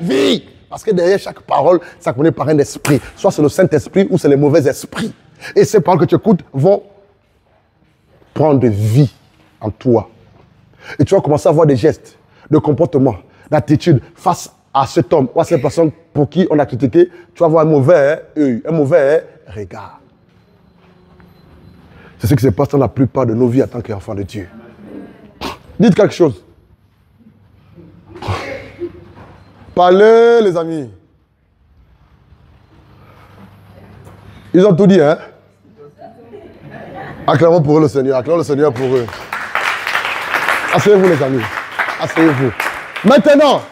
vie. Parce que derrière chaque parole, ça connaît par un esprit. Soit c'est le Saint-Esprit ou c'est les mauvais esprits. Et ces paroles que tu écoutes vont prendre vie en toi. Et tu vas commencer à avoir des gestes, de comportement, d'attitude face à cet homme ou à cette personne pour qui on a critiqué. Tu vas avoir un mauvais œil, un mauvais regard. C'est ce qui se passe dans la plupart de nos vies en tant qu'enfants de Dieu. Dites quelque chose. Parlez, les amis. Ils ont tout dit, hein? Acclamons pour eux le Seigneur. Acclamons le Seigneur pour eux. Asseyez-vous, les amis. Asseyez-vous. Maintenant,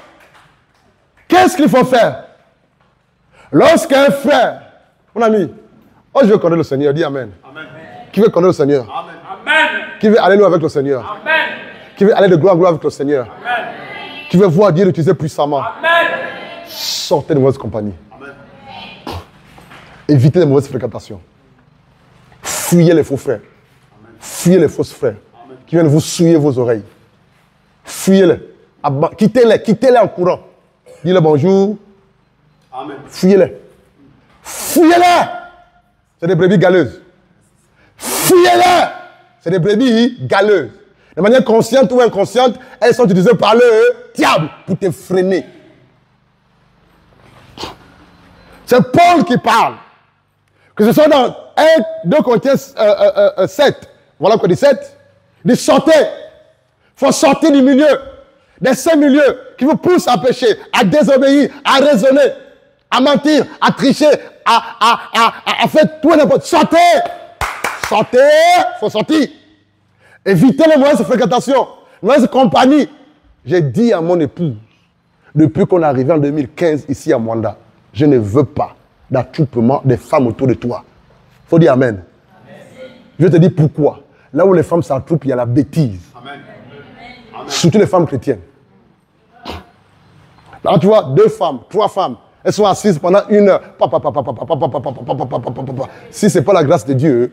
qu'est-ce qu'il faut faire? Lorsqu'un frère, mon ami, oh, je veux connaître le Seigneur, dis Amen. Amen. Qui veut connaître le Seigneur? Amen. Amen. Qui veut aller loin avec le Seigneur? Amen. Qui veut aller de gloire en gloire avec le Seigneur? Amen. Qui veut voir Dieu l'utiliser puissamment? Amen. Sortez de mauvaises compagnies. Amen. Évitez les mauvaises fréquentations. Fuyez les faux frères. Amen. Fuyez les fausses frères. Amen. Qui viennent vous souiller vos oreilles. Fuyez-les. Quittez-les en courant. Dis-le bonjour. Amen. Fuyez-les. Fuyez-les. C'est des brebis galeuses. Fuyez-les. C'est des brebis galeuses. De manière consciente ou inconsciente, elles sont utilisées par le diable pour te freiner. C'est Paul qui parle. Que ce soit dans 1, 2 Corinthiens 7. Voilà quoi, 17. Il dit sortez. Il faut sortir du milieu. Des 5 milieux qui vous poussent à pécher, à désobéir, à raisonner, à mentir, à tricher, à faire tout et n'importe. Sortez. Sortez. Il faut sortir. Évitez les mauvaises fréquentations, les mauvaises compagnies. J'ai dit à mon épouse, depuis qu'on est arrivé en 2015 ici à Mwanda, je ne veux pas d'attroupement des femmes autour de toi. Il faut dire Amen. Amen. Je te dis pourquoi. Là où les femmes s'attroupent, il y a la bêtise. Amen. Surtout les femmes chrétiennes. Là, tu vois, 2 femmes, 3 femmes, elles sont assises pendant 1 heure. Si ce n'est pas la grâce de Dieu,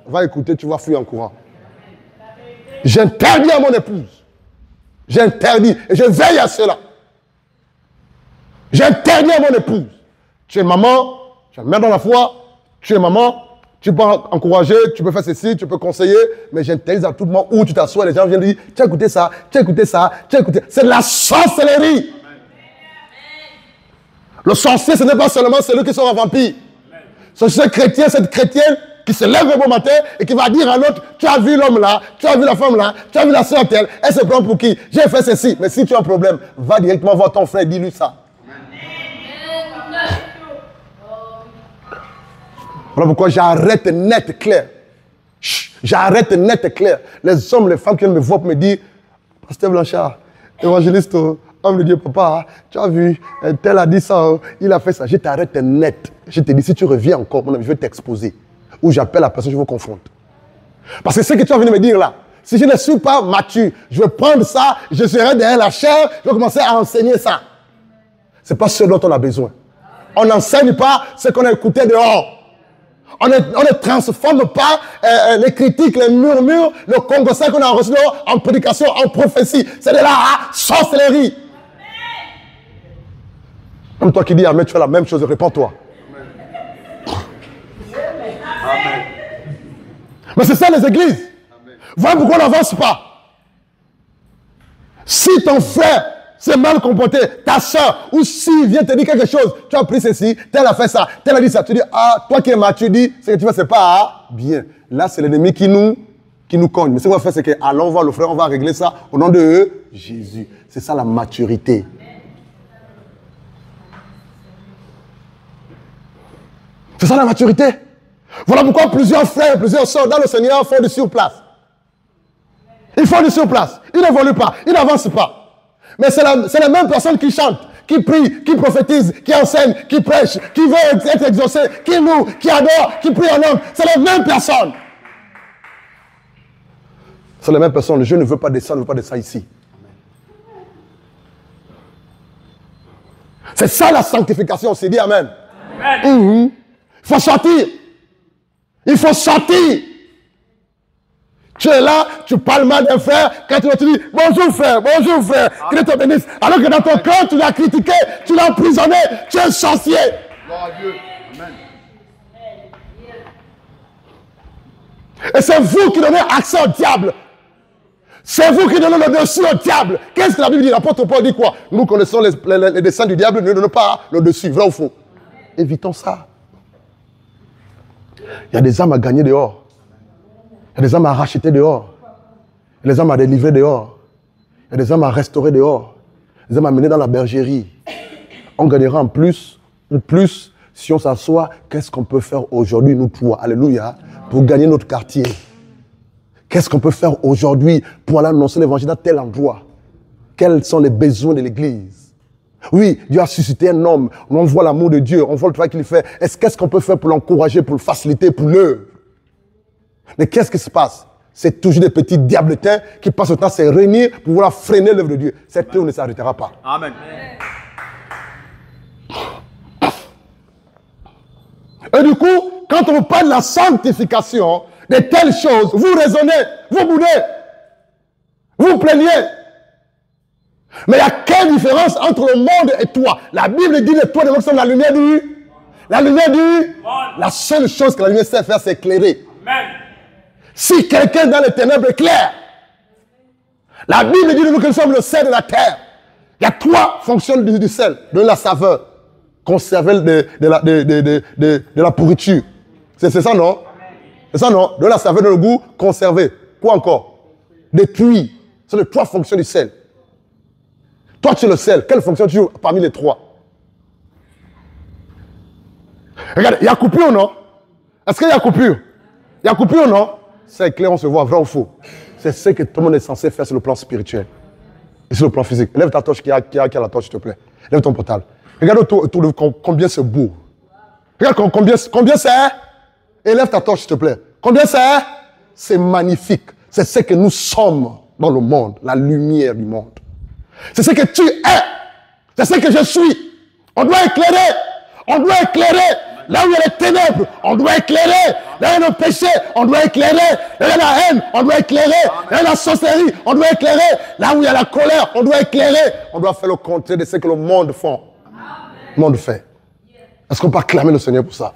va écouter, tu vas fuir en courant. J'interdis à mon épouse. J'interdis. Et je veille à cela. J'interdis à mon épouse. Tu es maman, tu es mère dans la foi, tu es maman, tu peux encourager, tu peux faire ceci, tu peux conseiller, mais j'interdis à tout le monde où tu t'assois, les gens viennent dire, tu as écouté ça, tu as écouté ça, tu as écouté. C'est de la sorcellerie. Le sorcier, ce n'est pas seulement celui qui sort un vampire. C'est ce chrétien, cette chrétienne qui se lève le bon matin et qui va dire à l'autre, tu as vu l'homme là, tu as vu la femme là, tu as vu la soeur telle, elle se prend pour qui? J'ai fait ceci. Mais si tu as un problème, va directement voir ton frère et dis-lui ça. Voilà pourquoi j'arrête net, clair. J'arrête net, clair. Les hommes, les femmes qui viennent me voir pour me dire, Pasteur Blanchard, évangéliste, homme de Dieu, papa, tu as vu, tel a dit ça, il a fait ça. Je t'arrête net. Je te dis, si tu reviens encore, mon ami, je vais t'exposer. Ou j'appelle la personne, je vous confronte. Parce que ce que tu as venu me dire là, si je ne suis pas mature, je vais prendre ça, je serai derrière la chair, je vais commencer à enseigner ça. Ce n'est pas ce dont on a besoin. On n'enseigne pas ce qu'on a écouté dehors. On ne transforme pas les critiques, les murmures, le congossais qu'on a reçu dehors en prédication, en prophétie. C'est de la sorcellerie. Comme toi qui dis Amen, tu fais la même chose, réponds-toi. Amen. Mais c'est ça les églises. Amen. Voilà pourquoi on n'avance pas. Si ton frère s'est mal comporté, ta soeur, ou s'il vient te dire quelque chose, tu as pris ceci, tel a fait ça, tel a dit ça, tu dis, ah, toi qui es mature, tu dis, ce que tu fais, c'est pas bien. Là, c'est l'ennemi qui nous cogne. Mais ce qu'on va faire, c'est qu'allons voir le frère, on va régler ça au nom de Jésus. C'est ça la maturité. C'est ça la maturité. Voilà pourquoi plusieurs frères, plusieurs sœurs dans le Seigneur font du surplace. Ils font du surplace. Ils n'évoluent pas. Ils n'avancent pas. Mais c'est la même personne qui chante, qui prie, qui prophétise, qui enseigne, qui prêche, qui veut être exaucé, qui loue, qui adore, qui prie en homme. C'est la même personne. C'est la même personne. Je ne veux pas de ça, je ne veux pas de ça ici. C'est ça la sanctification. On s'est dit Amen. Amen. Il faut sortir. Il faut sortir. Tu es là, tu parles mal d'un frère, quand tu dis bonjour frère, que Dieu te bénisse. Alors que dans ton cœur, tu l'as critiqué, tu l'as emprisonné, tu es un sorcier. Gloire à Dieu. Amen. Et c'est vous qui donnez accès au diable. C'est vous qui donnez le dessus au diable. Qu'est-ce que la Bible dit? L'apôtre Paul dit quoi? Nous connaissons les desseins du diable, ne donnons pas le dessus, vrai ou faux? Évitons ça. Il y a des âmes à gagner dehors. Il y a des âmes à racheter dehors. Il y a des âmes à délivrer dehors. Il y a des âmes à restaurer dehors. Des âmes à mener dans la bergerie. On gagnera en plus ou plus si on s'assoit. Qu'est-ce qu'on peut faire aujourd'hui, nous trois, alléluia, pour gagner notre quartier? Qu'est-ce qu'on peut faire aujourd'hui pour aller annoncer l'évangile à tel endroit? Quels sont les besoins de l'église? Oui, Dieu a suscité un homme. On voit l'amour de Dieu, on voit le travail qu'il fait. Qu'est-ce qu'on peut faire pour l'encourager, pour le faciliter, pour l'œuvre? Mais qu'est-ce qui se passe? C'est toujours des petits diabletins qui passent le temps à se réunir pour vouloir freiner l'œuvre de Dieu. Cette œuvre ne s'arrêtera pas. Amen. Et du coup, quand on vous parle de la sanctification, de telles choses, vous raisonnez, vous boudez, vous plaignez. Mais il y a quelle différence entre le monde et toi? La Bible dit que toi, nous sommes la lumière du... La lumière du... La seule chose que la lumière sait faire, c'est éclairer. Amen. Si quelqu'un dans les ténèbres éclaire, la Bible dit de nous que nous sommes le sel de la terre. Il y a trois fonctions du sel. Donner la saveur, conserver de la pourriture. C'est ça, non? C'est ça, non? Donner la saveur, donner le goût, conserver. Quoi encore? Détruire. C'est les trois fonctions du sel. Toi, tu es le sel. Quelle fonction tu joues parmi les trois? Regarde, il y a coupure ou non? Est-ce qu'il y a coupure? Il y a coupure ou non? C'est clair, on se voit, vrai ou faux? C'est ce que tout le monde est censé faire sur le plan spirituel. Et sur le plan physique. Lève ta torche qui a la torche, s'il te plaît. Lève ton portable. Regarde autour de combien c'est beau. Regarde combien c'est. Et lève ta torche, s'il te plaît. Combien c'est? C'est magnifique. C'est ce que nous sommes dans le monde. La lumière du monde. C'est ce que tu es. C'est ce que je suis. On doit éclairer. On doit éclairer. Là où il y a les ténèbres, on doit éclairer. Là où il y a le péché, on doit éclairer. Là où il y a la haine, on doit éclairer. Là où il y a la sorcellerie, on doit éclairer. Là où il y a la colère, on doit éclairer. On doit faire le contraire de ce que le monde fait. Le monde fait. Est-ce qu'on peut acclamer le Seigneur pour ça?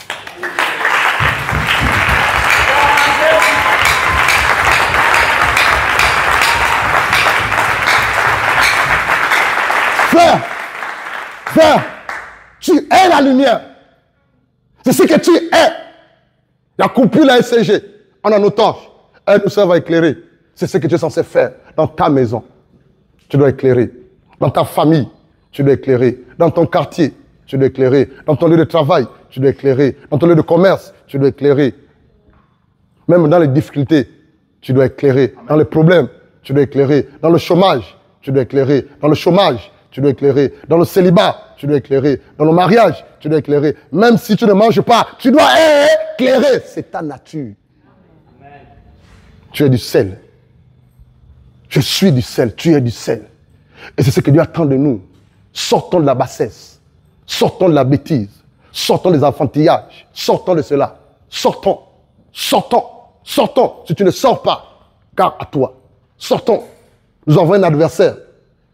Frère, tu es la lumière. C'est ce que tu es. La coupure, la SCG, on a nos torches. Elle nous sert à éclairer. C'est ce que tu es censé faire dans ta maison. Tu dois éclairer. Dans ta famille, tu dois éclairer. Dans ton quartier, tu dois éclairer. Dans ton lieu de travail, tu dois éclairer. Dans ton lieu de commerce, tu dois éclairer. Même dans les difficultés, tu dois éclairer. Dans les problèmes, tu dois éclairer. Dans le chômage, tu dois éclairer. Dans le chômage, tu dois éclairer. Dans le célibat, tu dois éclairer. Dans le mariage, tu dois éclairer. Même si tu ne manges pas, tu dois éclairer. C'est ta nature. Amen. Tu es du sel. Je suis du sel. Tu es du sel. Et c'est ce que Dieu attend de nous. Sortons de la bassesse. Sortons de la bêtise. Sortons des enfantillages. Sortons de cela. Sortons. Sortons. Sortons. Si tu ne sors pas, car à toi. Sortons. Nous avons un adversaire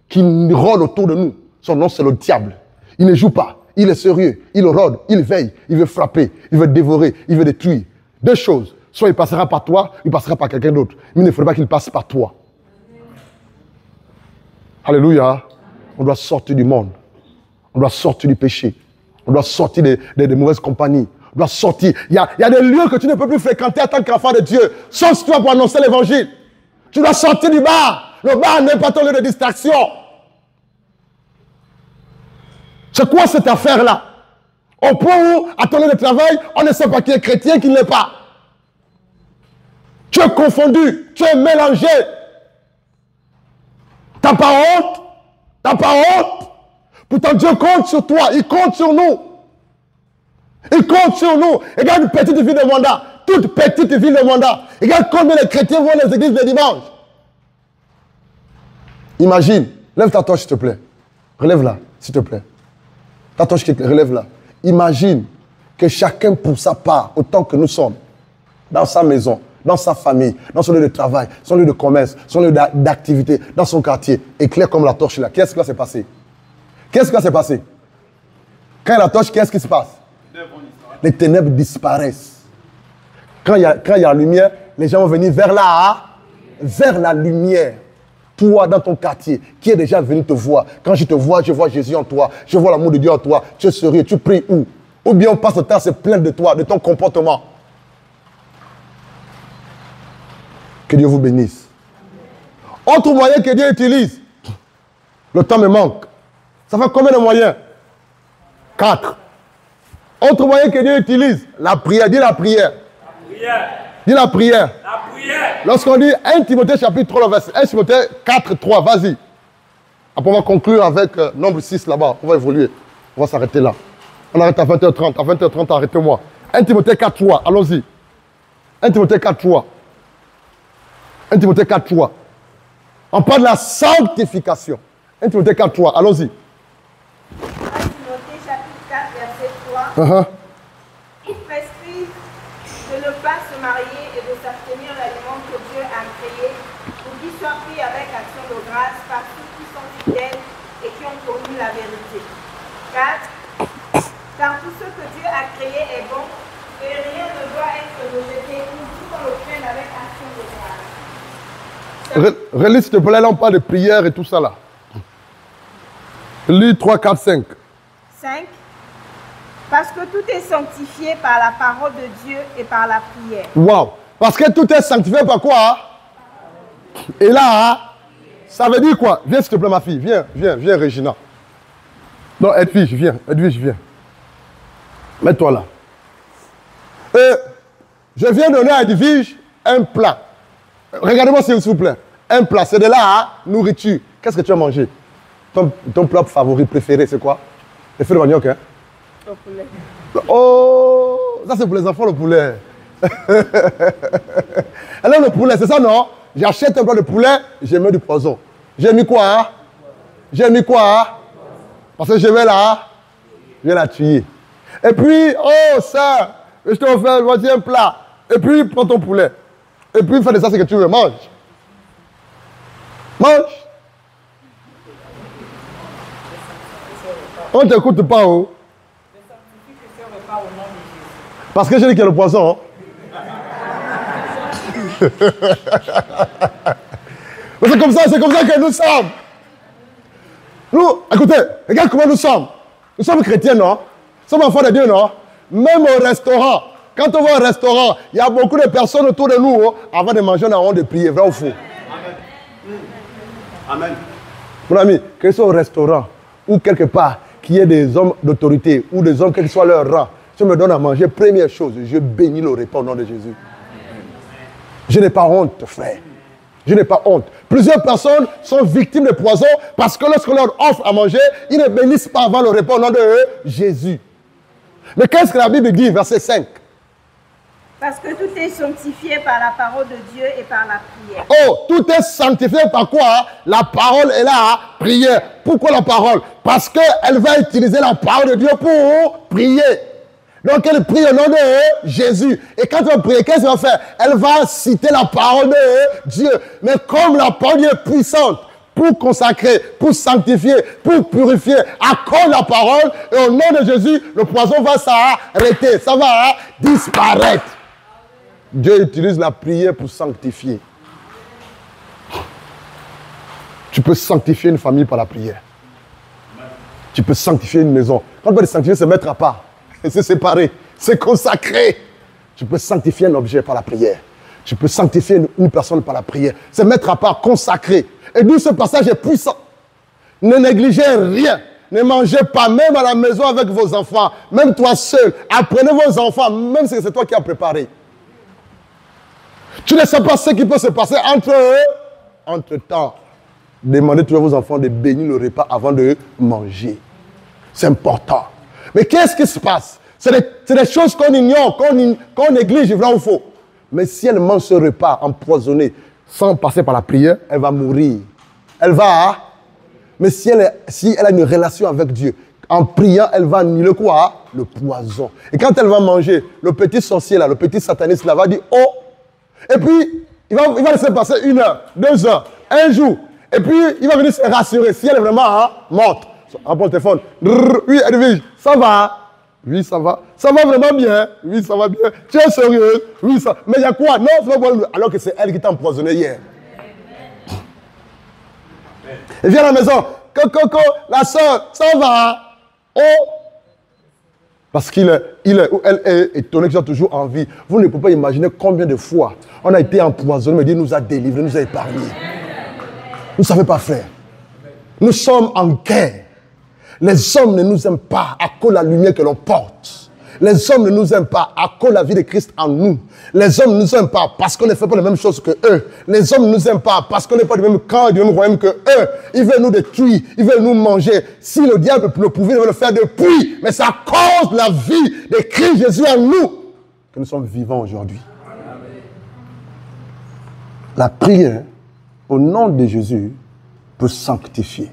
qui rôde autour de nous. Son nom, c'est le diable. Il ne joue pas. Il est sérieux. Il rôde. Il veille. Il veut frapper. Il veut dévorer. Il veut détruire. Deux choses. Soit il passera par toi, il passera par quelqu'un d'autre. Mais il ne faudrait pas qu'il passe par toi. Alléluia. On doit sortir du monde. On doit sortir du péché. On doit sortir des mauvaises compagnies. On doit sortir. Il y a des lieux que tu ne peux plus fréquenter en tant qu'enfant de Dieu. Sauf toi pour annoncer l'évangile. Tu dois sortir du bar. Le bar n'est pas ton lieu de distraction. C'est quoi cette affaire-là? Au point où, à ton lieu de travail, on ne sait pas qui est chrétien, qui ne l'est pas. Tu es confondu, tu es mélangé. T'as pas honte? T'as pas honte? Pourtant Dieu compte sur toi, il compte sur nous. Il compte sur nous. Regarde une petite ville de Wanda, toute petite ville de Wanda. Regarde combien de chrétiens vont dans les églises le dimanche. Imagine, lève ta torche s'il te plaît. Relève-la, s'il te plaît. Ta torche, relève-la. Imagine que chacun pour sa part, autant que nous sommes, dans sa maison, dans sa famille, dans son lieu de travail, son lieu de commerce, son lieu d'activité, dans son quartier, éclaire comme la torche là. Qu'est-ce qui va se passer? Qu'est-ce qui va se passer? Quand il y a la torche, qu'est-ce qui se passe? Les ténèbres disparaissent. Quand il y a la lumière, les gens vont venir vers la lumière. Toi, dans ton quartier, qui est déjà venu te voir. Quand je te vois, je vois Jésus en toi. Je vois l'amour de Dieu en toi. Tu es sérieux, tu pries où? Ou bien on passe le temps à se plaindre de toi, de ton comportement. Que Dieu vous bénisse. Autre moyen que Dieu utilise. Le temps me manque. Ça fait combien de moyens? 4. Autre moyen que Dieu utilise. La prière. Dis la prière. La prière. Dis la prière. La prière. Lorsqu'on dit 1 Timothée chapitre 3, verset 1 Timothée 4, 3, vas-y. Après on va conclure avec nombre 6 là-bas. On va évoluer. On va s'arrêter là. On arrête à 20h30. À 20h30, arrêtez-moi. 1 Timothée 4, 3. Allons-y. 1 Timothée 4, 3. 1 Timothée 4, 3. On parle de la sanctification. 1 Timothée 4, 3. Allons-y. 1 Timothée chapitre 4, verset 3. Il prescrit de ne pas se marier et de s'abstenir de l'aliment que Dieu a créé pour qu'il soit pris avec action de grâce par ceux qui sont fidèles et qui ont connu la vérité. 4. Car tout ce que Dieu a créé est bon et rien ne doit être rejeté tout qu'on le prenne avec action de grâce. Relis, s'il te plaît, là on parle de prière et tout ça là. Lis 3, 4, 5. 5. Parce que tout est sanctifié par la parole de Dieu et par la prière. Wow. Parce que tout est sanctifié par quoi? Hein? Et là, hein, ça veut dire quoi? Viens s'il te plaît ma fille. Viens Régina. Non, Edwige, viens. Mets-toi là. Je viens donner à Edwige un plat. Regardez-moi s'il vous plaît. Un plat, c'est de la nourriture. Qu'est-ce que tu as mangé? Ton plat favori préféré, c'est quoi? Les feux de manioc, hein? Le poulet. Oh, ça c'est pour les enfants le poulet. Alors le poulet, c'est ça non? J'achète un plat de poulet, je mets du poison. J'ai mis quoi? Hein? Parce que je vais la tuer. Et puis, oh ça, je te offre, voici un plat. Et puis, prends ton poulet. Et puis, fais de ça ce que tu veux, mange. On ne t'écoute pas, oh. Parce que j'ai dit qu'il y a le poison. Mais c'est comme ça que nous sommes. Nous, écoutez, regarde comment nous sommes. Nous sommes chrétiens, non? Nous sommes enfants de Dieu, non? Même au restaurant. Quand on va au restaurant, il y a beaucoup de personnes autour de nous. Oh, avant de manger, on a honte de prier. Vrai ou faux? Amen. Mon ami, que ce soit au restaurant ou quelque part, qu'il y ait des hommes d'autorité ou des hommes, quel que soit leur rang, si on me donne à manger, première chose, je bénis le repas au nom de Jésus. Je n'ai pas honte, frère. Je n'ai pas honte. Plusieurs personnes sont victimes de poison parce que lorsqu'on leur offre à manger, ils ne bénissent pas avant le repas au nom de Jésus. Mais qu'est-ce que la Bible dit, verset 5? Parce que tout est sanctifié par la parole de Dieu et par la prière. Oh, tout est sanctifié par quoi? La parole est là, prière. Pourquoi la parole? Parce qu'elle va utiliser la parole de Dieu pour prier. Donc elle prie au nom de Jésus. Et quand elle va prier, qu'est-ce qu'elle va faire? Elle va citer la parole de Dieu. Mais comme la parole de Dieu est puissante pour consacrer, pour sanctifier, pour purifier, accorde la parole et au nom de Jésus, le poison va s'arrêter. Ça va disparaître. Dieu utilise la prière pour sanctifier. Tu peux sanctifier une famille par la prière. Tu peux sanctifier une maison. Quand on parle de sanctifier, c'est mettre à part. C'est séparé. C'est consacré. Tu peux sanctifier un objet par la prière. Tu peux sanctifier une personne par la prière. C'est mettre à part, consacré. Et d'où ce passage est puissant. Ne négligez rien. Ne mangez pas, même à la maison avec vos enfants. Même toi seul. Apprenez vos enfants, même si c'est toi qui as préparé. Tu ne sais pas ce qui peut se passer entre eux. Entre-temps, demandez toujours à vos enfants de bénir le repas avant de manger. C'est important. Mais qu'est-ce qui se passe? C'est des choses qu'on ignore, qu'on néglige, vrai ou faux. Mais si elle mange ce repas empoisonné, sans passer par la prière, elle va mourir. Elle va. Mais si elle a une relation avec Dieu, en priant, elle va annuler quoi? Le poison. Et quand elle va manger, le petit sorcier là, le petit sataniste là va dire, oh, Et puis, il va laisser passer 1 heure, 2 heures, 1 jour. Et puis, il va venir se rassurer. Si elle est vraiment morte, elle prend le téléphone. Oui, Edwige, ça va? Oui, ça va. Ça va vraiment bien? Oui, ça va bien. Tu es sérieuse? Oui, ça. Mais il y a quoi? Non, c'est pas bon. Alors que c'est elle qui t'a empoisonné hier. Et vient à la maison. Coco, la soeur, ça va? Oh! Parce qu'il ou elle est étonné qu'ils soient toujours en vie. Vous ne pouvez pas imaginer combien de fois on a été empoisonné, mais Dieu nous a délivrés, nous a épargnés. Vous ne savez pas faire. Nous sommes en guerre. Les hommes ne nous aiment pas à cause de la lumière que l'on porte. Les hommes ne nous aiment pas à cause de la vie de Christ en nous. Les hommes ne nous aiment pas parce qu'on ne fait pas les mêmes choses que eux. Les hommes ne nous aiment pas parce qu'on n'est pas du même camp, du même royaume que eux. Ils veulent nous détruire, ils veulent nous manger. Si le diable le pouvait, il va le faire depuis. Mais c'est à cause de la vie de Christ Jésus en nous que nous sommes vivants aujourd'hui. La prière au nom de Jésus peut sanctifier.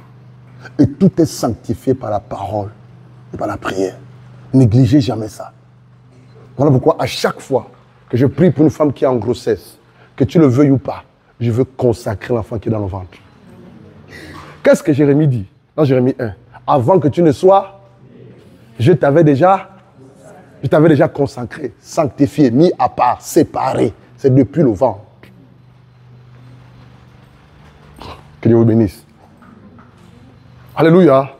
Et tout est sanctifié par la parole et par la prière. Négligez jamais ça. Voilà pourquoi à chaque fois que je prie pour une femme qui est en grossesse, que tu le veuilles ou pas, je veux consacrer l'enfant qui est dans le ventre. Qu'est-ce que Jérémie dit dans Jérémie 1? Avant que tu ne sois, je t'avais déjà consacré, sanctifié, mis à part, séparé. C'est depuis le ventre. Que Dieu vous bénisse. Alléluia.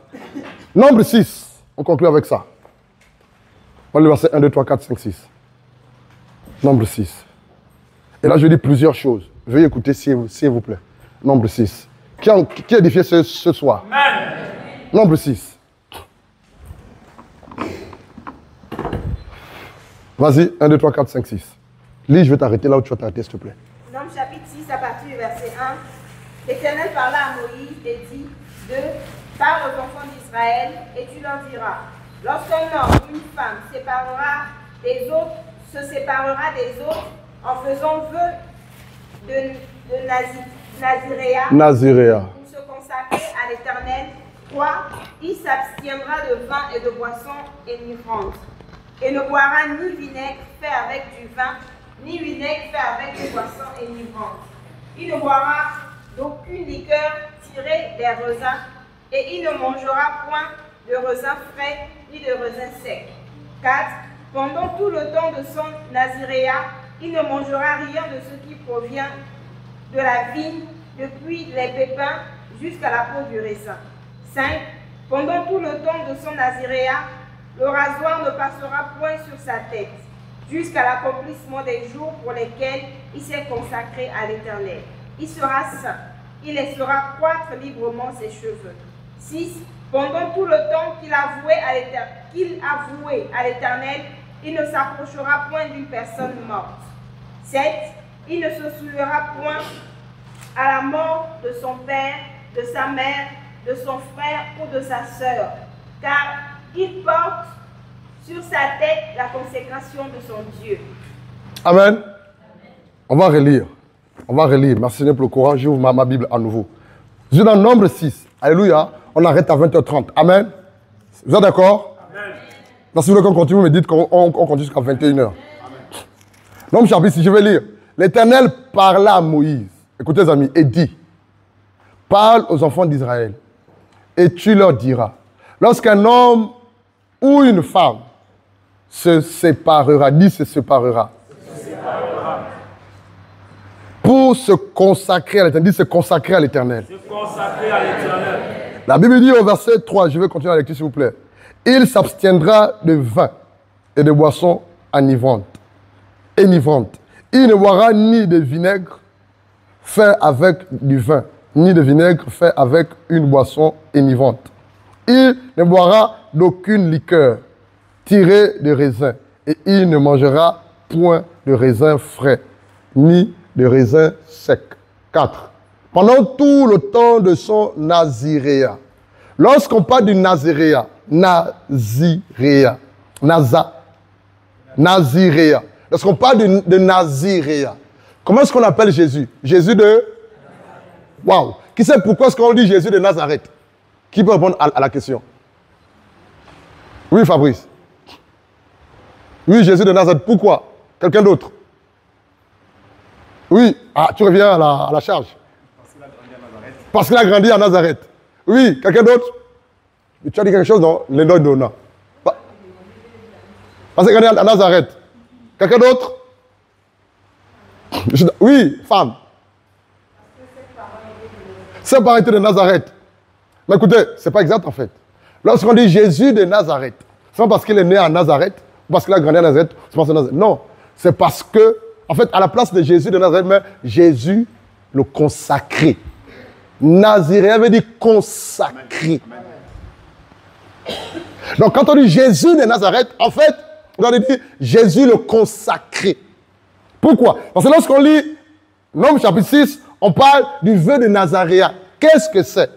Nombre 6. On conclut avec ça. Voilà le verset 1, 2, 3, 4, 5, 6. Nombre 6. Et là, je dis plusieurs choses. Veuillez écouter s'il vous plaît. Nombre 6. Qui a édifié ce soir? Amen. Nombre 6. Vas-y, 1, 2, 3, 4, 5, 6. Lis, je vais t'arrêter là où tu vas t'arrêter, s'il te plaît. Nombre chapitre 6, à partir du verset 1. L'Éternel parla à Moïse et dit, 2. Parle aux enfants d'Israël et tu leur diras, lorsqu'un homme ou une femme se séparera des autres en faisant vœu de Naziréa pour se consacrer à l'Éternel, 3. Il s'abstiendra de vin et de boissons enivrantes et ne boira ni vinaigre fait avec du vin, ni vinaigre fait avec des boissons enivrantes. Il ne boira d'aucune liqueur tirée des raisins et il ne mangera point de raisins frais ni de raisins secs. 4. Pendant tout le temps de son naziréa, il ne mangera rien de ce qui provient de la vigne, depuis les pépins jusqu'à la peau du raisin. 5. Pendant tout le temps de son naziréa, le rasoir ne passera point sur sa tête, jusqu'à l'accomplissement des jours pour lesquels il s'est consacré à l'Éternel. Il sera saint. Il laissera croître librement ses cheveux. 6. Pendant tout le temps qu'il avouait à l'Éternel, il ne s'approchera point d'une personne morte. 7. Il ne se souillera point à la mort de son père, de sa mère, de son frère ou de sa sœur, car il porte sur sa tête la consécration de son Dieu. Amen. On va relire. Merci Seigneur pour le courage. J'ouvre ma Bible à nouveau. Je suis dans Nombre 6. Alléluia. On arrête à 20h30. Amen. Vous êtes d'accord? Amen. Donc, si vous voulez qu'on continue, vous me dites qu'on continue jusqu'à 21h. Nombre chapitre 6, je vais lire. L'Éternel parla à Moïse. Écoutez les amis, et dit, parle aux enfants d'Israël et tu leur diras, lorsqu'un homme ou une femme se séparera, pour se consacrer à l'Éternel, se consacrer à l'Éternel. La Bible dit au verset 3, je vais continuer la lecture s'il vous plaît. Il s'abstiendra de vin et de boissons enivrantes. Il ne boira ni de vinaigre fait avec du vin, ni de vinaigre fait avec une boisson enivrante. Il ne boira d'aucune liqueur tirée de raisin, et il ne mangera point de raisin frais, ni de raisin sec. 4. Pendant tout le temps de son naziréa. Lorsqu'on parle du naziréa, naziréa. Lorsqu'on parle de naziréa, comment est-ce qu'on appelle Jésus? Jésus de... Waouh! Qui sait pourquoi est-ce qu'on dit Jésus de Nazareth? Qui peut répondre à la question? Oui, Fabrice. Oui, Jésus de Nazareth. Pourquoi? Quelqu'un d'autre? Oui. Ah, tu reviens à la charge. Parce qu'il a grandi à Nazareth. Oui, quelqu'un d'autre? Tu as dit quelque chose, non? Les noms de non. Parce qu'il a grandi à Nazareth. Quelqu'un d'autre? Oui, femme. Ses parents étaient de Nazareth. Mais écoutez, ce n'est pas exact en fait. Lorsqu'on dit Jésus de Nazareth, c'est pas parce qu'il est né à Nazareth, ou parce qu'il a grandi à Nazareth, c'est parce que Nazareth. Non, c'est parce que, en fait, à la place de Jésus de Nazareth, mais Jésus le consacré. Naziréen veut dire consacré. Donc quand on dit Jésus de Nazareth, en fait, on doit dire Jésus le consacré. Pourquoi? Parce que lorsqu'on lit Nombre chapitre 6, on parle du vœu de Nazaréen. Qu'est-ce que c'est?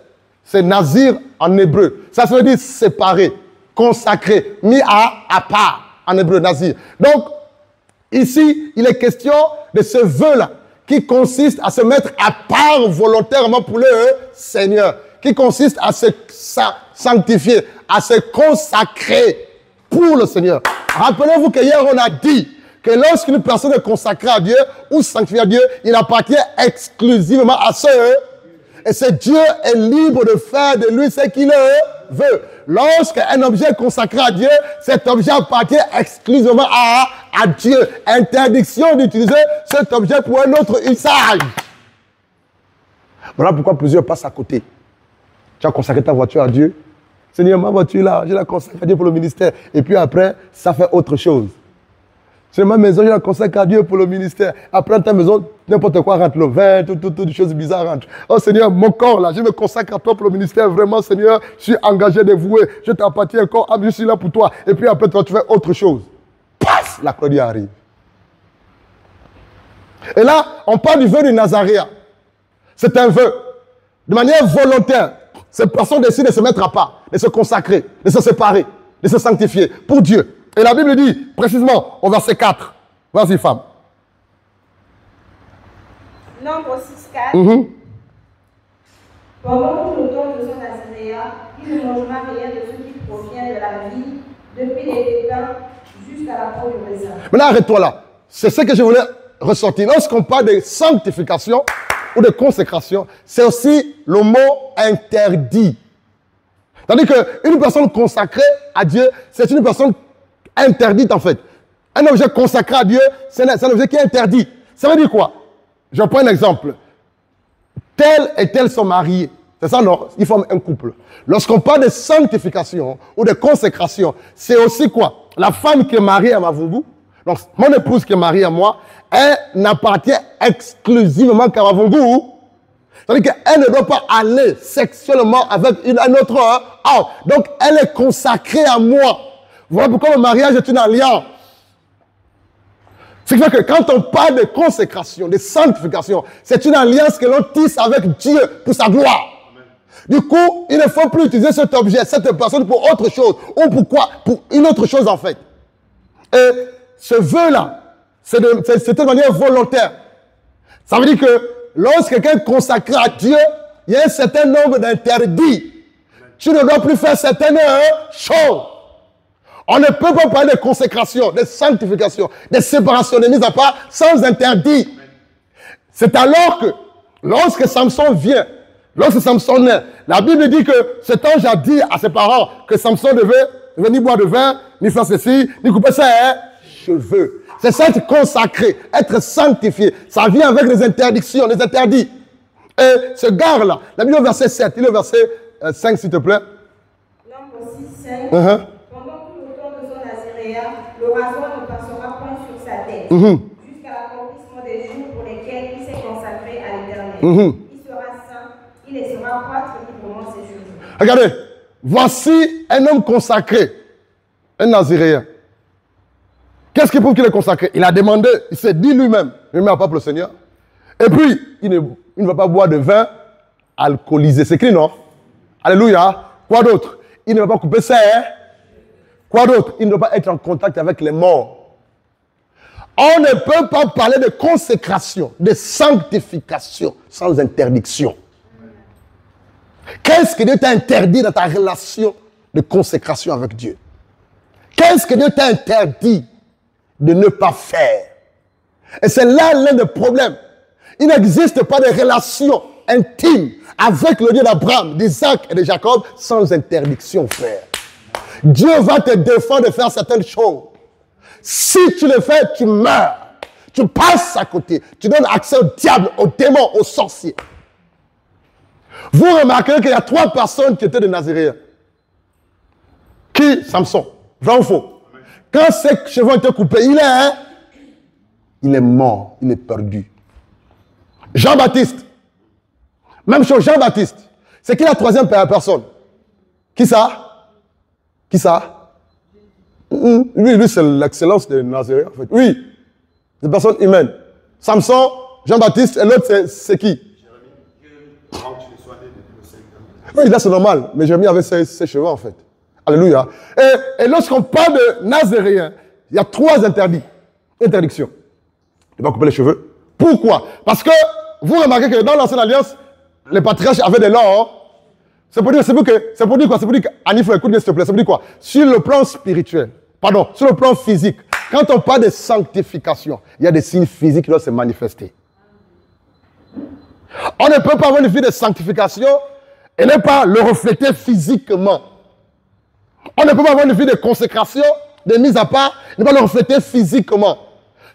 C'est Nazir en hébreu. Ça veut dire séparé, consacré, mis à part en hébreu, Nazir. Donc, ici, il est question de ce vœu-là qui consiste à se mettre à part volontairement pour le Seigneur, qui consiste à se sanctifier, à se consacrer pour le Seigneur. Rappelez-vous qu'hier, on a dit que lorsqu'une personne est consacrée à Dieu ou sanctifiée à Dieu, il appartient exclusivement à ce et ce Dieu est libre de faire de lui ce qu'il veut. Lorsqu'un objet est consacré à Dieu, cet objet appartient exclusivement à Dieu. Interdiction d'utiliser cet objet pour un autre usage. Voilà pourquoi plusieurs passent à côté. Tu as consacré ta voiture à Dieu. Seigneur, ma voiture là, je la consacre à Dieu pour le ministère. Et puis après, ça fait autre chose. C'est ma maison, je la consacre à Dieu pour le ministère. Après, dans ta maison, n'importe quoi rentre, le vin, toutes choses bizarres rentrent. Oh Seigneur, mon corps là, je me consacre à toi pour le ministère. Vraiment, Seigneur, je suis engagé, dévoué. Je t'appartiens encore, je suis là pour toi. Et puis après, toi, tu fais autre chose. Passe, la Claudie arrive. Et là, on parle du vœu de Nazaréen. C'est un vœu. De manière volontaire, cette personne décide de se mettre à part, de se consacrer, de se séparer, de se sanctifier pour Dieu. Et la Bible dit, précisément, au verset 4. Vas-y, femme. Nombre 6, 4. Pendant tout le temps de son nazaréat, il ne mangera rien de ce qui provient de la vie, depuis les pépins jusqu'à la peau du raisin. Maintenant, arrête-toi là. C'est ce que je voulais ressortir. Lorsqu'on parle de sanctification ou de consécration, c'est aussi le mot interdit. C'est-à-dire qu'une personne consacrée à Dieu, c'est une personne interdite en fait. Un objet consacré à Dieu, c'est un objet qui est interdit. Ça veut dire quoi? Je prends un exemple. Tel et tel sont mariés. C'est ça, non? Ils forment un couple. Lorsqu'on parle de sanctification ou de consécration, c'est aussi quoi? La femme qui est mariée à Mavungu, donc mon épouse qui est mariée à moi, elle n'appartient exclusivement qu'à Mavungu. C'est-à-dire qu'elle ne doit pas aller sexuellement avec un autre homme. Donc elle est consacrée à moi. Voilà pourquoi le mariage est une alliance. C'est que quand on parle de consécration, de sanctification, c'est une alliance que l'on tisse avec Dieu pour sa gloire. Amen. Du coup, il ne faut plus utiliser cet objet, cette personne pour autre chose. Ou pourquoi? Pour une autre chose en fait. Et ce vœu-là, c'est de manière volontaire. Ça veut dire que lorsque quelqu'un est consacré à Dieu, il y a un certain nombre d'interdits. Tu ne dois plus faire certaines choses. On ne peut pas parler de consécration, de sanctification, de séparation, de mise à part sans interdit. C'est alors que, lorsque Samson vient, lorsque Samson naît, la Bible dit que cet ange a dit à ses parents que Samson devait ni boire de vin, ni faire ceci, ni couper ses cheveux. C'est ça être consacré, être sanctifié. Ça vient avec les interdictions, les interdits. Et ce gars-là, la Bible au verset 7, il est au verset 5 s'il te plaît. Nombre 6, 5. Le rasoir ne passera point sur sa tête, jusqu'à l'accomplissement des jours pour lesquels il s'est consacré à l'Éternel. Il sera saint, il laissera croître librement ses cheveux. Regardez, voici un homme consacré, un Naziréen. Qu'est-ce qui prouve qu'il est consacré? Il a demandé, il s'est dit lui-même, je ne mets pas pour le Seigneur. Et puis, il ne va pas boire de vin alcoolisé. C'est écrit, non? Alléluia. Quoi d'autre? Il ne va pas couper ses quoi d'autre? Il ne doit pas être en contact avec les morts. On ne peut pas parler de consécration, de sanctification sans interdiction. Qu'est-ce que Dieu t'a interdit dans ta relation de consécration avec Dieu? Qu'est-ce que Dieu t'a interdit de ne pas faire? Et c'est là l'un des problèmes Il n'existe pas de relation intime avec le Dieu d'Abraham, d'Isaac et de Jacob sans interdiction, frère. Dieu va te défendre de faire certaines choses. Si tu le fais, tu meurs. Tu passes à côté. Tu donnes accès au diable, aux démons, aux sorciers. Vous remarquerez qu'il y a 3 personnes qui étaient des Nazaréens. Qui? Samson. Vrai ou faux? Quand ses cheveux ont été coupés, il est mort. Il est perdu. Jean-Baptiste. Même chose, Jean-Baptiste. C'est qui la 3e personne? Qui ça? Qui ça? Lui c'est l'excellence des Nazaréens, en fait. Oui. Des personnes humaines. Samson, Jean-Baptiste, et l'autre, c'est qui? Oui, là c'est normal. Mais Jérémie avait ses cheveux, en fait. Alléluia. Et lorsqu'on parle de Nazaréens, il y a 3 interdictions. Il ne va pas couper les cheveux. Pourquoi? Parce que vous remarquez que dans l'ancienne alliance, les patriarches avaient des lois. C'est pour dire quoi? C'est pour dire qu'Annie, écoute bien s'il te plaît. Ça veut dire quoi? Sur le plan spirituel, sur le plan physique, quand on parle de sanctification, il y a des signes physiques qui doivent se manifester. On ne peut pas avoir une vie de sanctification et ne pas le refléter physiquement. On ne peut pas avoir une vie de consécration, de mise à part, ne pas le refléter physiquement.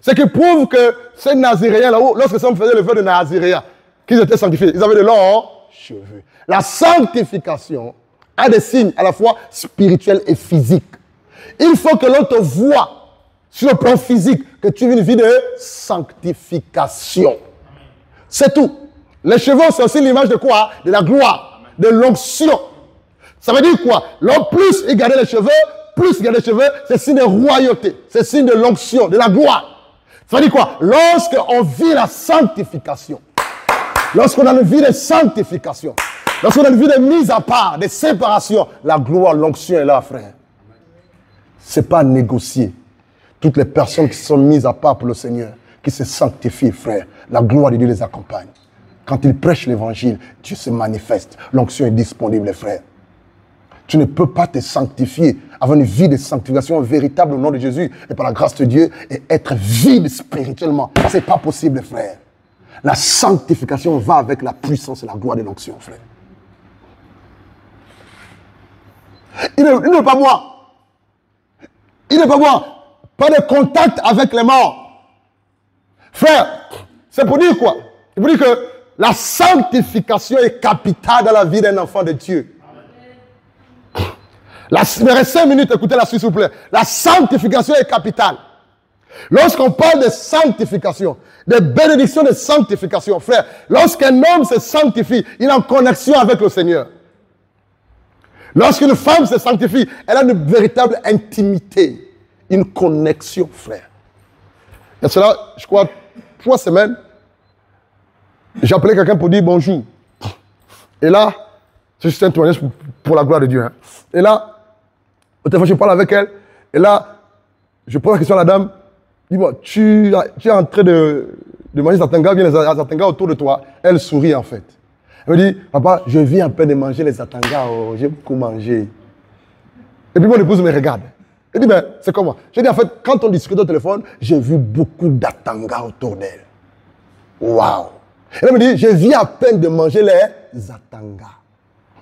Ce qui prouve que ces Nazaréens là-haut, lorsque ça me faisait le vœu de Nazaréens, qu'ils étaient sanctifiés, ils avaient de longs cheveux. La sanctification a des signes à la fois spirituels et physiques. Il faut que l'on te voie sur le plan physique, que tu vis une vie de sanctification. C'est tout. Les cheveux, c'est aussi l'image de quoi? De la gloire, de l'onction. Ça veut dire quoi? Plus il gardait les cheveux, c'est signe de royauté, c'est signe de l'onction, de la gloire. Ça veut dire quoi? Lorsqu'on vit la sanctification, lorsqu'on a une vie de sanctification, lorsqu'on a une vie de mise à part, de séparation, la gloire, l'onction est là, frère. Ce n'est pas à négocier. Toutes les personnes qui sont mises à part pour le Seigneur, qui se sanctifient, frère, la gloire de Dieu les accompagne. Quand ils prêchent l'évangile, Dieu se manifeste. L'onction est disponible, frère. Tu ne peux pas te sanctifier, avoir une vie de sanctification véritable au nom de Jésus et par la grâce de Dieu et être vide spirituellement. Ce n'est pas possible, frère. La sanctification va avec la puissance et la gloire de l'onction, frère. Il ne veut pas boire. Il ne veut pas boire. Pas de contact avec les morts. Frère, c'est pour dire quoi? C'est pour dire que la sanctification est capitale dans la vie d'un enfant de Dieu. Il me reste 5 minutes, écoutez la suite, s'il vous plaît. La sanctification est capitale. Lorsqu'on parle de sanctification, de bénédiction de sanctification, frère, lorsqu'un homme se sanctifie, il est en connexion avec le Seigneur. Lorsqu'une femme se sanctifie, elle a une véritable intimité, une connexion, frère. Et cela, je crois, 3 semaines, j'ai appelé quelqu'un pour dire bonjour. Et là, c'est juste un témoignage pour la gloire de Dieu. Hein. Et là, au téléphone, je parle avec elle. Et là, je pose la question à la dame. Dis-moi, tu es en train de manger zatanga, bien les zatanga autour de toi. Elle sourit en fait. Elle me dit, papa, je viens à peine de manger les zatanga. Oh, j'ai beaucoup mangé. Et puis mon épouse me regarde. Elle dit, ben, c'est comment? Je dis, en fait, quand on discute au téléphone, j'ai vu beaucoup d'atanga autour d'elle. Waouh! Elle me dit, je viens à peine de manger les zatanga.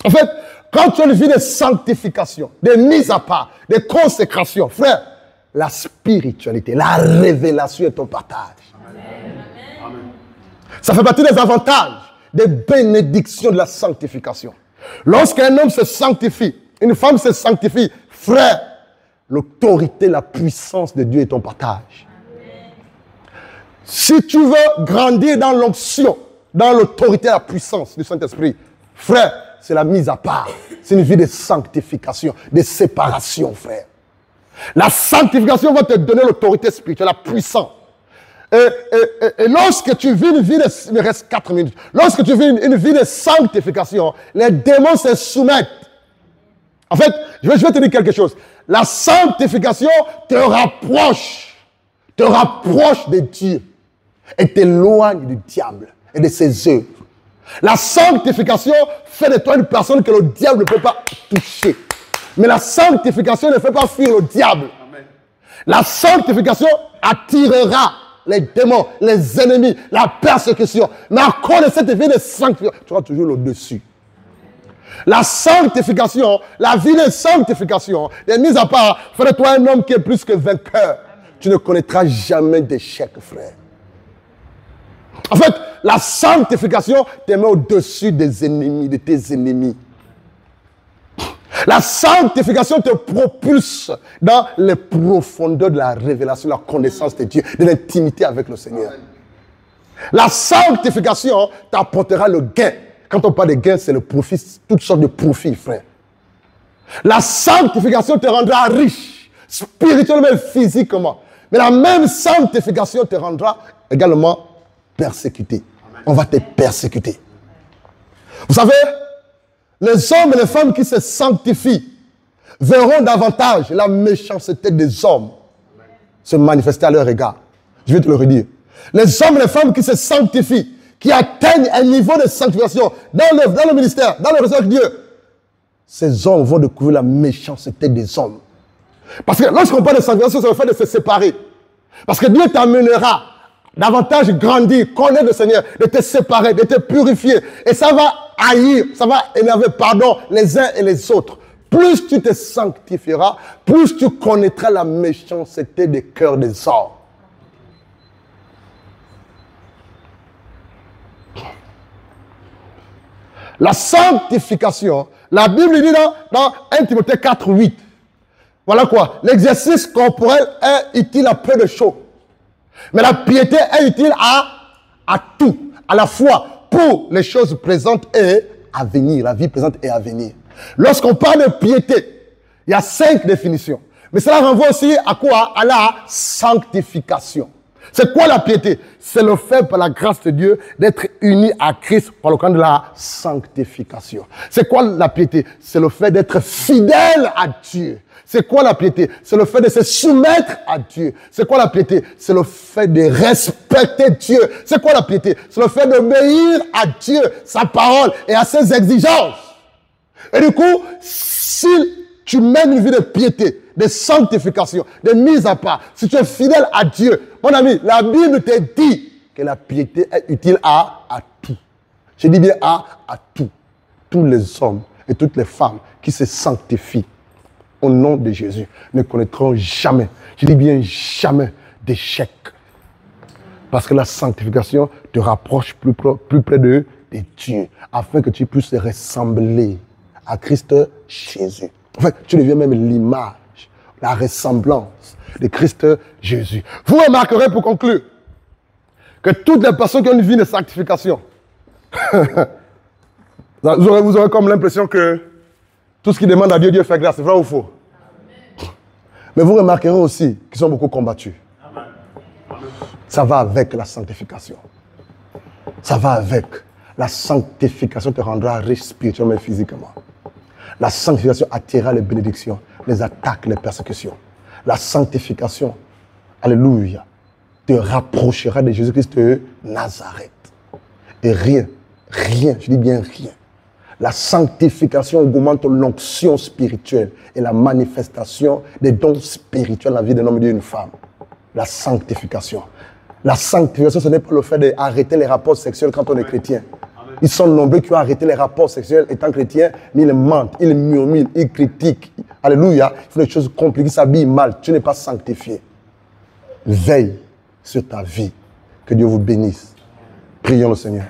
En fait, quand tu as une vie de sanctification, de mise à part, de consécration, frère, la spiritualité, la révélation est ton partage. Amen. Ça fait partie des avantages, des bénédictions de la sanctification. Lorsqu'un homme se sanctifie, une femme se sanctifie, frère, l'autorité, la puissance de Dieu est ton partage. Amen. Si tu veux grandir dans l'onction, dans l'autorité et la puissance du Saint-Esprit, frère, c'est la mise à part. C'est une vie de sanctification, de séparation, frère. La sanctification va te donner l'autorité spirituelle, la puissance. Et lorsque tu vis une vie de... Il me reste 4 minutes. Lorsque tu vis une vie de sanctification, les démons se soumettent. En fait, je vais te dire quelque chose. La sanctification te rapproche de Dieu et t'éloigne du diable et de ses œuvres. La sanctification fait de toi une personne que le diable ne peut pas toucher. Mais la sanctification ne fait pas fuir le diable. Amen. La sanctification attirera les démons, les ennemis, la persécution. Mais à cause de cette vie de sanctification, tu auras toujours le dessus. La sanctification, la vie de sanctification est mise à part. Fais-toi un homme qui est plus que vainqueur. Tu ne connaîtras jamais d'échec, frère. En fait, la sanctification te met au-dessus des ennemis, de tes ennemis. La sanctification te propulse dans les profondeurs de la révélation, la connaissance de Dieu, de l'intimité avec le Seigneur. La sanctification t'apportera le gain. Quand on parle de gain, c'est le profit, toutes sortes de profits, frère. La sanctification te rendra riche, spirituellement et physiquement. Mais la même sanctification te rendra également persécuté. On va te persécuter. Vous savez, les hommes et les femmes qui se sanctifient verront davantage la méchanceté des hommes se manifester à leur égard. Je vais te le redire. Les hommes et les femmes qui se sanctifient, qui atteignent un niveau de sanctification dans le ministère, dans le réseau de Dieu, ces hommes vont découvrir la méchanceté des hommes. Parce que lorsqu'on parle de sanctification, c'est le fait de se séparer. Parce que Dieu t'amènera davantage grandir, connaître le Seigneur, de te séparer, de te purifier. Et ça va haïr, ça va énerver, pardon, les uns et les autres. Plus tu te sanctifieras, plus tu connaîtras la méchanceté des cœurs des hommes. La sanctification, la Bible dit dans 1 Timothée 4, 8. Voilà quoi. L'exercice corporel est utile à peu de choses. Mais la piété est utile à tout. À la fois pour les choses présentes et à venir. La vie présente et à venir. Lorsqu'on parle de piété, il y a 5 définitions. Mais cela renvoie aussi à quoi? À la sanctification. C'est quoi la piété? C'est le fait par la grâce de Dieu d'être uni à Christ par le camp de la sanctification. C'est quoi la piété? C'est le fait d'être fidèle à Dieu. C'est quoi la piété? C'est le fait de se soumettre à Dieu. C'est quoi la piété? C'est le fait de respecter Dieu. C'est quoi la piété? C'est le fait d'obéir à Dieu, sa parole et à ses exigences. Et du coup, si tu mènes une vie de piété, de sanctification, de mise à part, si tu es fidèle à Dieu, mon ami, la Bible te dit que la piété est utile à tout. Je dis bien à tout. Tous les hommes et toutes les femmes qui se sanctifient au nom de Jésus ne connaîtront jamais, je dis bien jamais, d'échec. Parce que la sanctification te rapproche plus près de Dieu, afin que tu puisses ressembler à Christ Jésus. En fait, tu deviens même l'image, la ressemblance de Christ Jésus. Vous remarquerez pour conclure que toutes les personnes qui ont une vie de sanctification, vous aurez comme l'impression que tout ce qui demande à Dieu, Dieu fait grâce. C'est vrai ou faux? Mais vous remarquerez aussi qu'ils sont beaucoup combattus. Ça va avec la sanctification. Ça va avec. La sanctification te rendra riche spirituellement et physiquement. La sanctification attirera les bénédictions, les attaques, les persécutions. La sanctification, alléluia, te rapprochera de Jésus-Christ de Nazareth. Et rien, je dis bien rien. La sanctification augmente l'onction spirituelle et la manifestation des dons spirituels dans la vie d'un homme et d'une femme. La sanctification. La sanctification, ce n'est pas le fait d'arrêter les rapports sexuels quand on est chrétien. Ils sont nombreux qui ont arrêté les rapports sexuels étant chrétiens, mais ils mentent, ils murmurent, ils critiquent. Alléluia. Ils font des choses compliquées, ils s'habillent mal. Tu n'es pas sanctifié. Veille sur ta vie. Que Dieu vous bénisse. Prions le Seigneur.